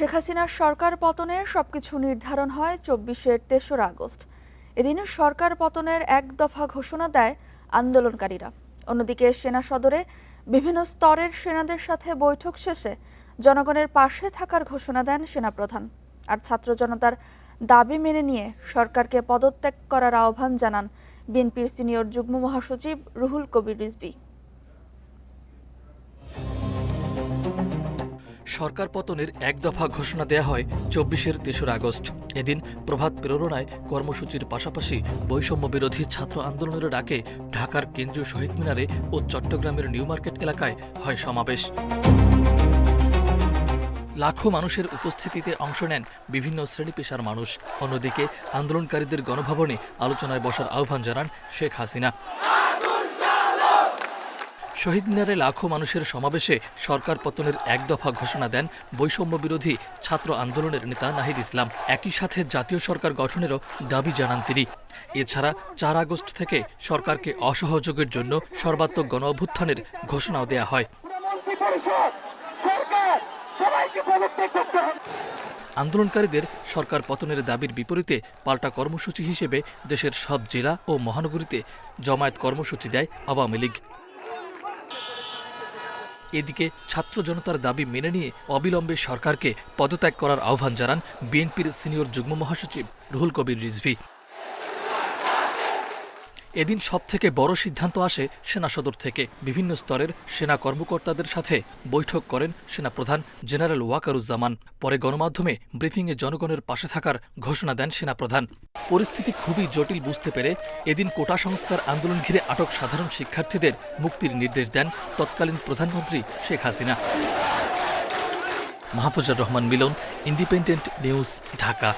শেখ হাসিনার সরকার পতনের সবকিছু নির্ধারণ হয় ২৪-এর ৩রা আগস্ট। এদিন সরকার পতনের এক দফা ঘোষণা দেয় আন্দোলনকারীরা। অন্যদিকে সেনা সদরে বিভিন্ন স্তরের সেনাদের সাথে বৈঠক শেষে জনগণের পাশে থাকার ঘোষণা দেন সেনাপ্রধান। আর ছাত্র জনতার দাবি মেনে নিয়ে সরকারকে পদত্যাগ করার আহ্বান জানান বিএনপির সিনিয়র যুগ্ম মহাসচিব রুহুল কবির রিজভী। সরকার পতনের এক দফা ঘোষণা দেয়া হয় ২৪-এর ৩রা আগস্ট। এদিন প্রভাত প্রেরণায় কর্মসূচির পাশাপাশি বৈষম্য বিরোধী ছাত্র আন্দোলনের ডাকে ঢাকার কেন্দ্রীয় শহীদ মিনারে ও চট্টগ্রামের নিউ মার্কেট এলাকায় হয় সমাবেশ। লাখো মানুষের উপস্থিতিতে অংশ নেন বিভিন্ন শ্রেণী পেশার মানুষ। অন্যদিকে আন্দোলনকারীদের গণভবনে আলোচনায় বসার আহ্বান জানান শেখ হাসিনা। শহীদ মিনারে লাখো মানুষের সমাবেশে সরকার পতনের এক দফা ঘোষণা দেন বৈষম্য বিরোধী ছাত্র আন্দোলনের নেতা নাহিদ ইসলাম। একই সাথে জাতীয় সরকার গঠনেরও দাবি জানান তিনি। এছাড়া ৪ আগস্ট থেকে সরকারকে অসহযোগের জন্য সর্বাত্মক গণ অভ্যুত্থানের ঘোষণাও দেয়া হয়। আন্দোলনকারীদের সরকার পতনের দাবির বিপরীতে পাল্টা কর্মসূচি হিসেবে দেশের সব জেলা ও মহানগরীতে জমায়েত কর্মসূচি দেয় আওয়ামী লীগ। এদিকে ছাত্র জনতার দাবি মেনে নিয়ে অবিলম্বে সরকারকে পদত্যাগ করার আহ্বান জানান বিএনপির সিনিয়র যুগ্ম মহাসচিব রুহুল কবির রিজভী। এদিন সবথেকে বড় সিদ্ধান্ত আসে সেনা সদর থেকে। বিভিন্ন স্তরের সেনা কর্মকর্তাদের সাথে বৈঠক করেন সেনাপ্রধান জেনারেল ওয়াকারুজ্জামান। পরে গণমাধ্যমে ব্রিফিংয়ে জনগণের পাশে থাকার ঘোষণা দেন সেনাপ্রধান। পরিস্থিতি খুবই জটিল বুঝতে পেরে এদিন কোটা সংস্কার আন্দোলন ঘিরে আটক সাধারণ শিক্ষার্থীদের মুক্তির নির্দেশ দেন তৎকালীন প্রধানমন্ত্রী শেখ হাসিনা। মাহফুজুর রহমান মিলন, ইন্ডিপেন্ডেন্ট নিউজ, ঢাকা।